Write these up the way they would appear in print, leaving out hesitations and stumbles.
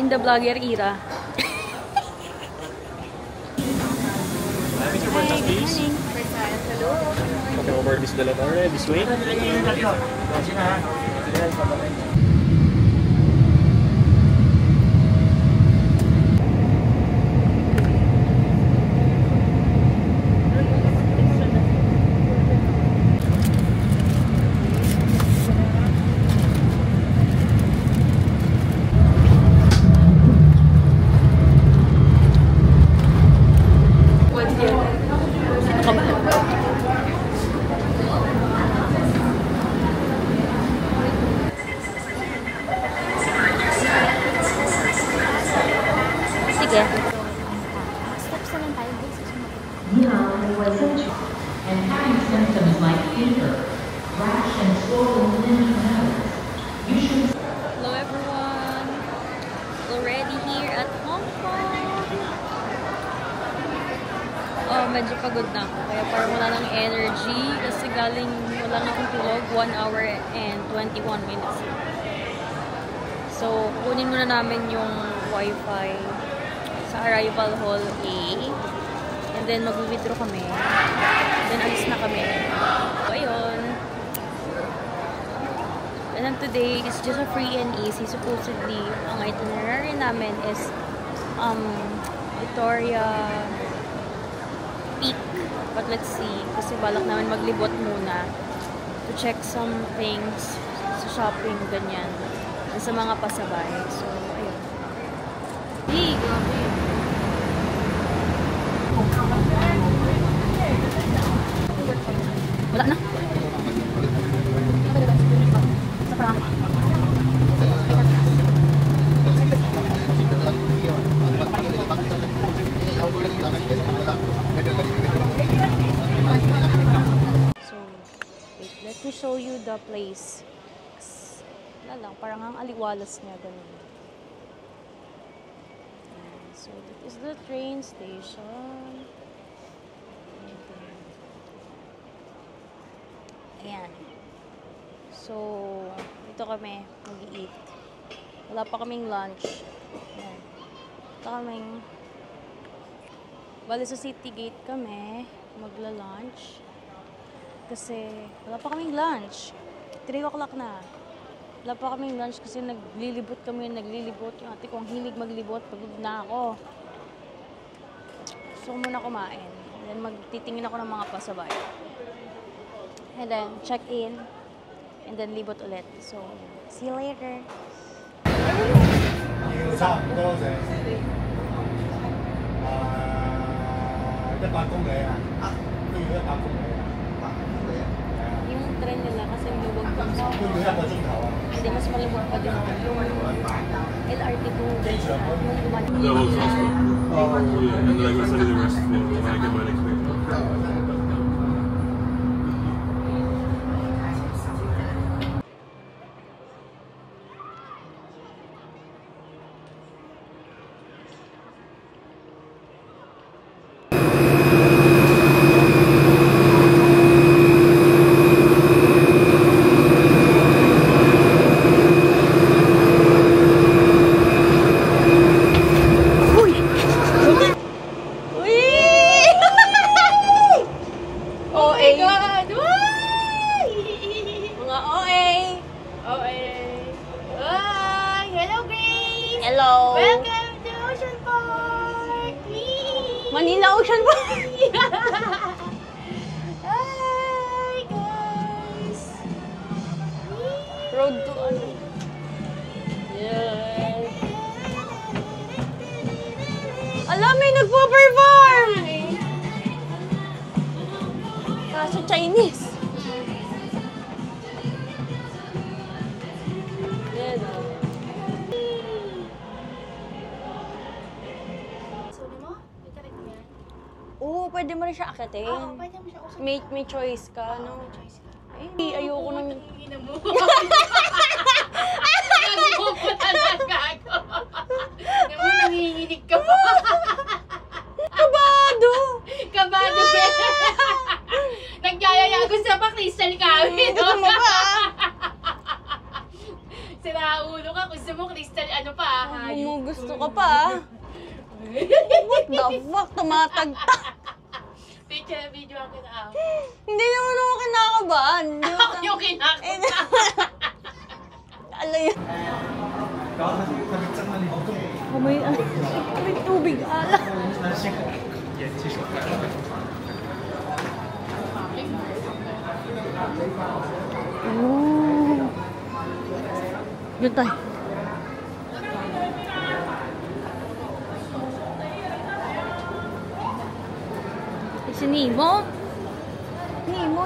in the vlogger era. Hi, good morning. Okay, over this Delatore, this way. Sige. Steps na lang tayo, guys. And having symptoms like fever, rash, and swollen lymph nodes. You should. Hello everyone! Already here at Hong Kong! Oh, medyo pagod na ako. Kaya parang wala ng energy. Kasi galing wala na akong tulog. 1 hour and 21 minutes. So, kunin muna namin yung wifi sa Arrival Hall A. And then, mag-withdraw kami. Then, alis na kami. So, ayun. And then today is just a free and easy. Supposedly, ang itinerary namin is Victoria Peak. But let's see. Kasi balak namin maglibot muna to check some things sa shopping, ganyan. And sa mga pasabay. So, ayun. Hey, grabe. Wala na. So, wait, let me show you the place. Wala lang, parang ang aliwalas niya, ganun. So, this is the train station. Ayan. So, dito kami mag-i-eat. Wala pa kaming lunch. Ayan. Ito kaming bali sa City Gate kami magla-lunch. Kasi wala pa kaming lunch. 3 o'clock na. Wala pa kaming lunch kasi naglilibot kami. Yung ate ko ang hilig maglibot. Pagod na ako. So, muna kumain. And then magtitingin ako ng mga pasabay. And then, check in. And then, libot ulit. So, see you later. Yung train nila kasi luwag kung sa hindi, mas malubog pa din yung LRT to yung That was awesome. Yeah, and then I go study the rest when I get my next paper. Hello! Welcome to Ocean Park! Manila Ocean Park! Hi guys! Road to ano? Yes! Alam, may nagpo-perform! Kaso Chinese. Yan. Oo, pwede mo rin siya akitin. Oo, pwede mo siya usap. May choice ka, no? May choice ka. Ay, ayoko nang... Nagpo po talaga ako. Naman nanginginig ka pa. Kabado! Kabado, be. Nagyayaya ako sa pa-crystal kami. Gusto mo ba? Sira Magkakaulo ka. Gusto mo, Crystal, ano pa? Kung gusto ka pa. What the fuck? Tumatagta. Video ang kita. Hindi naman ako kinakabahan. Ako yung kinakabahan. Ala yun. May tubig. Ala. Oh. Yun tayo. Si Nemo? Nemo.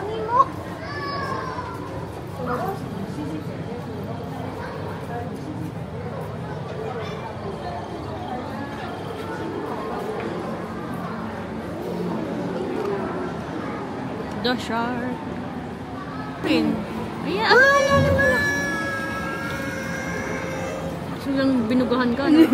The shark. Ayan. Wala. Silang binugahan ka, no? Is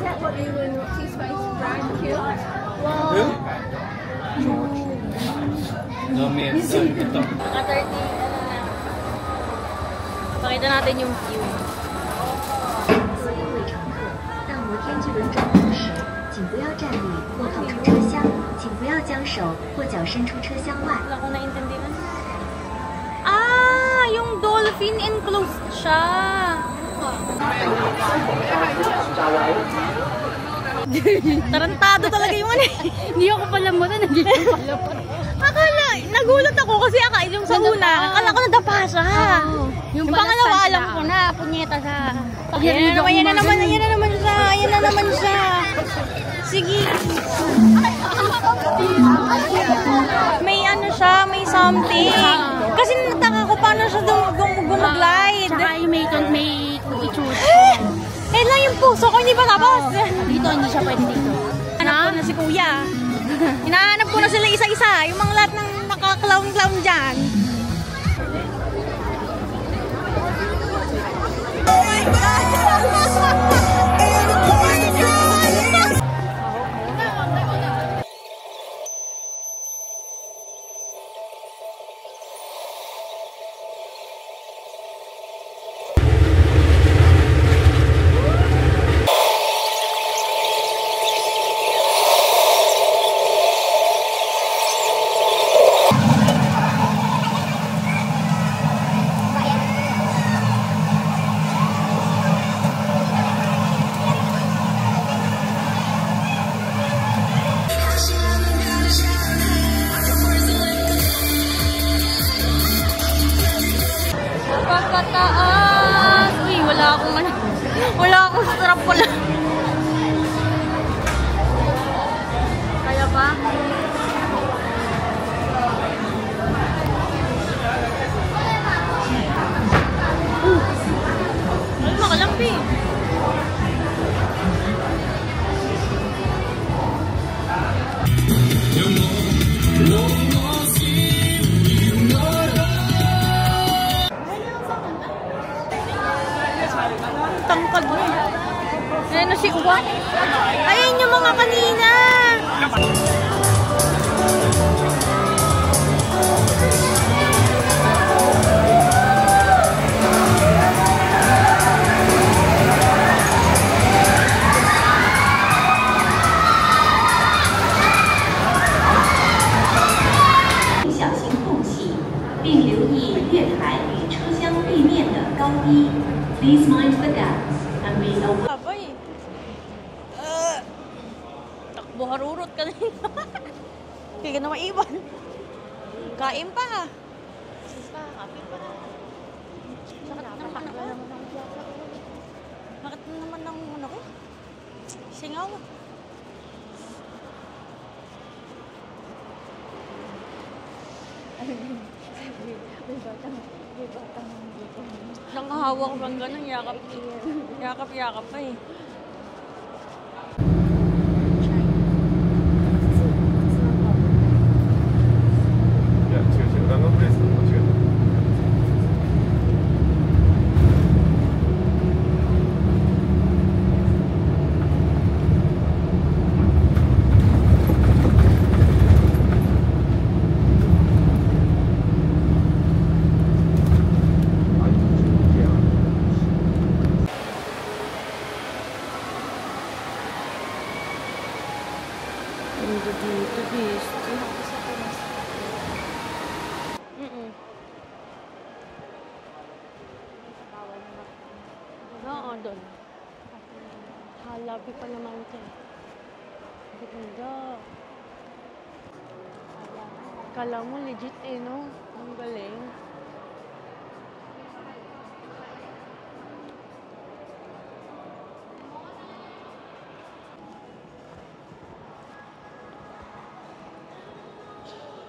that what you were not too spicy fried cute? Who? George. Dami. Ito. Naka-30, Pakita natin yung view. 到摩天巨轮转动时，请不要站立或靠出车厢，请不要将手或脚伸出车厢外。 Wala ko naintindihan. Ah! Yung dolphin enclosed siya. Tarantado talaga yung ano. Hindi ako palamutan. Akala, nagulat ako kasi yung sa una, akala ko nadapa siya. Yung pangalawa, alam ko na, punyeta siya. Yan na naman siya. Sige. May ano siya, may something. Kasi nataka ko paano siya gumaglide. Tsaka yung may itsura. Eh lang yung puso ko, hindi pa tapos. Dito, hindi siya pwede dito. Hinahanap ko na si Kuya. Hinahanap ko na sila isa-isa. Yung mga lahat ng naka-clown-clown dyan. Oh my God! Pagkataas! Uy, wala akong strap pala. Kaya ba? Ay, makalampi. Tangkad mo. Ayan na si Uwa. Ayan yung mga kanina. Please mind the gap and be aware. Abay. Takbo harurot ka na yun. Hindi ka na maiwan. Kain pa. Kain pa. Bakit naman ng ano ko? Singaw. Nakahawak bang ganun, yakap pa eh. Yeah, 違う。何のプレイス間違えた。Labi pa naman ito eh. Ganda. Kala mo legit eh, no? Ang galing.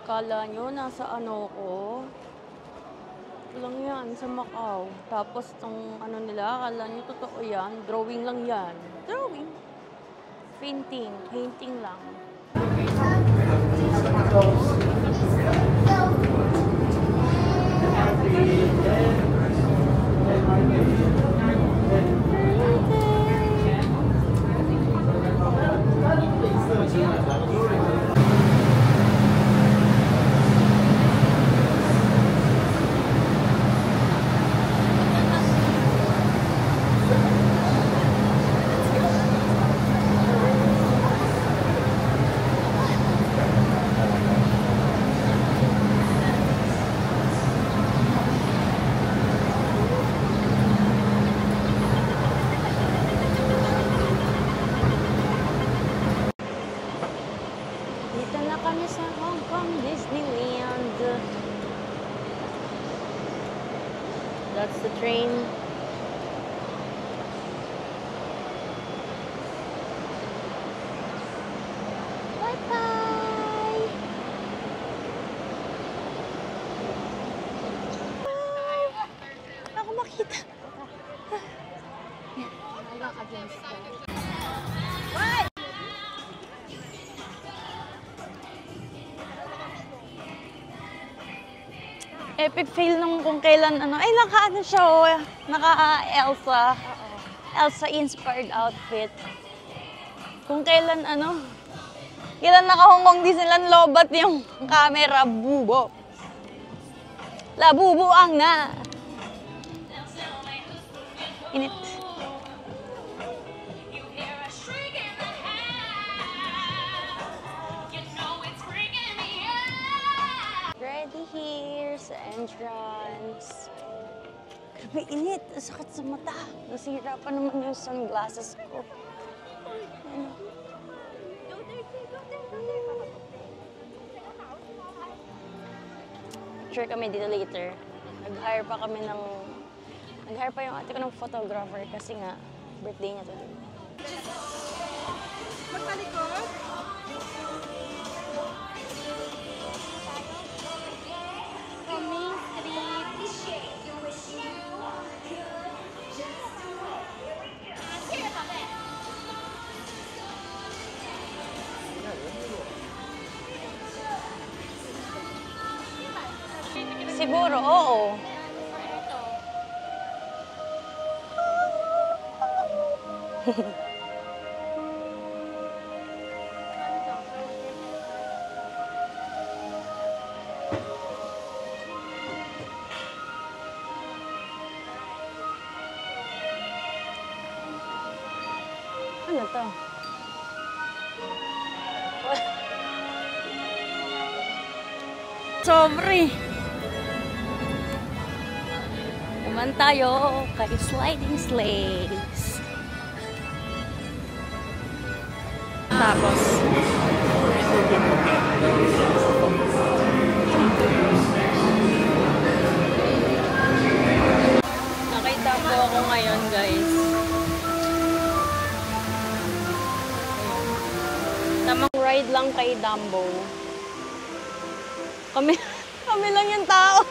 Kala nyo, nasa ano ko? Lang yan, sa Macau. Tapos tong ano nila, kala nyo totoo yan. Drawing lang yan. Drawing. Painting. Painting lang. Dito na kami sa Hong Kong Disneyland. That's the train. Bye-bye! Bye! Ako makita. Epic fail nung kung kailan ano. Ay, naka-ano siya oh. Naka-Elsa. Elsa inspired outfit. Kung kailan ano. Kailan naka-Hong Kong Disneyland lobat yung camera. Bubo. Labubuang na. Init. Ready here sa entrance. Grabe init. Sakit sa mata. Nasira pa naman yung sunglasses ko. Ano? Picture kami dito later. Nag-hire pa kami ng... Nag-hire pa yung ate ko ng photographer kasi nga birthday niya today. Magpalikod? Main Street. Siguro, oo. Ano to? Sobre. Naman tayo kay Sliding Sleighs. Tapos, nakita po ako ngayon, guys. Tamang ride lang kay Dumbo. Kami lang yung tao.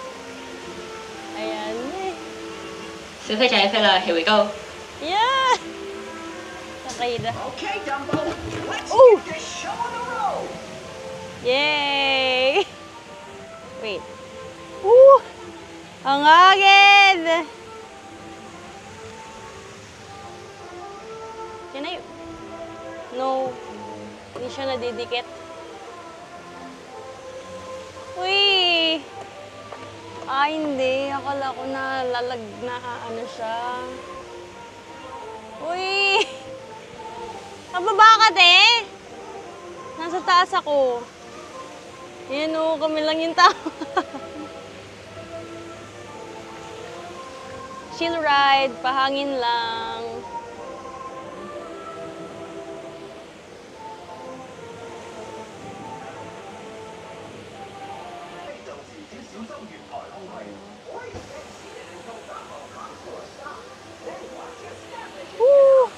Ayan. 小飛仔飛啦 ，Here we go。 Yeah! Nakita. Okay, Dumbo, let's Ooh. get this show on the road. Yay! Wait. Woo! Ang agad! Can I... No. Hindi siya nadidikit. Uy! Ah, hindi. Akala ko na ano siya. Uy! Nababa ka, te? Nasa taas ako. Yan o, kami lang yung tao. Chill ride, pahangin lang. Woo!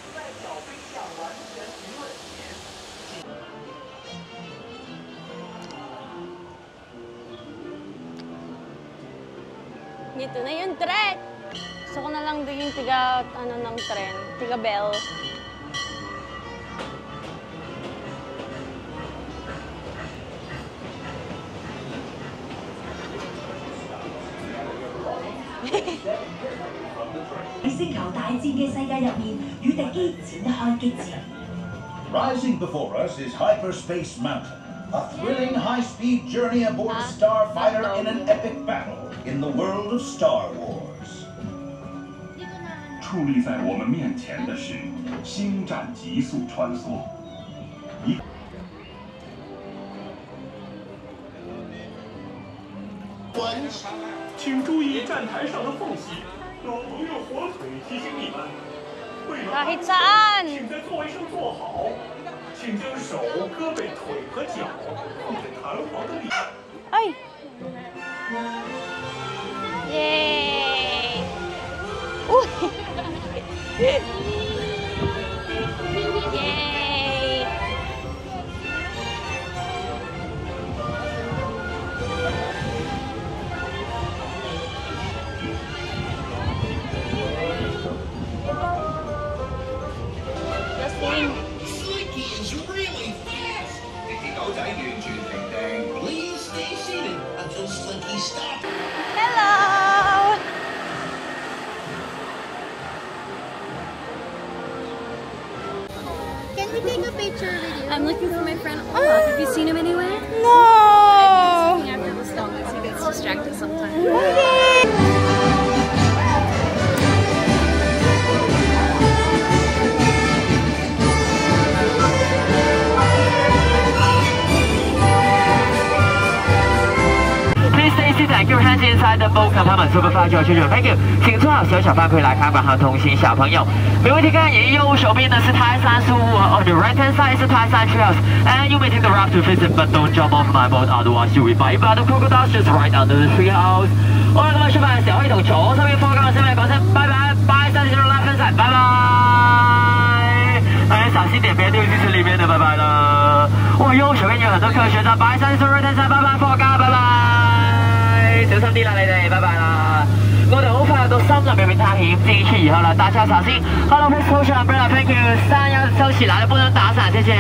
Dito na yung tren. Gusto ko na lang din yung tiga, ng tren. Tiga bell. Rising before us is Hyperspace Mountain, a thrilling high-speed journey aboard a starfighter in an epic battle in the world of Star Wars. 矗立在我们面前的是星战极速穿梭。请注意站台上的缝隙。老朋友火腿提醒你们，为了安全，请在座位上坐好，请将手、胳膊、腿和脚放在弹簧的里。Ay! Yay! Uy! Yay! Justin! Slinky is really fast. 你啲狗仔完全停定。Please stay seated until Slinky stops. Hello! Can we take a picture with you? I'm looking for my friend Olaf. Have you seen him anywhere? No! After the stillness, he gets distracted sometimes. Okay. 给我看见inside the boat compartment supervisor 舅舅 ，Thank you， 请坐好，小饭可以来看管好同行小朋友。没问题，看眼右手边呢是泰山树屋 ，on the right hand side 是泰山 treehouse，and you may take the raft to visit, but don't jump off my boat, otherwise you will be bitten by the crocodiles just right under the treehouse。好啦，咁啊出發嘅時候可以同左手邊科教嘅小朋友講聲拜拜，拜山小拉分散，拜拜。哎，小心點，別掉進水裡面的，拜拜啦。哇，右手邊有很多科學家，拜山 right hand side， 拜拜，科教，拜拜。 小心啲啦，你哋，拜拜啦！我哋好快到森林入面探險，進去以後啦，大家小心。Hello, please hold your umbrella, thank you。伞要收起來，不能打傘，謝謝。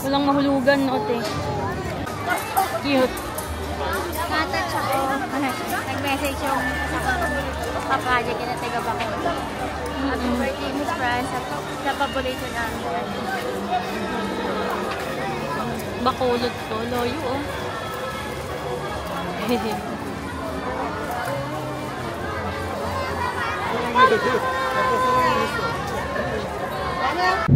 Walang mahulugan, no, te. Cute. Natouch ako. Nag-message yung pa-project na taga pa ko. Happy birthday, Miss Fran, sa paborito namin. Bakulod ko. Loyo, oh. Ano?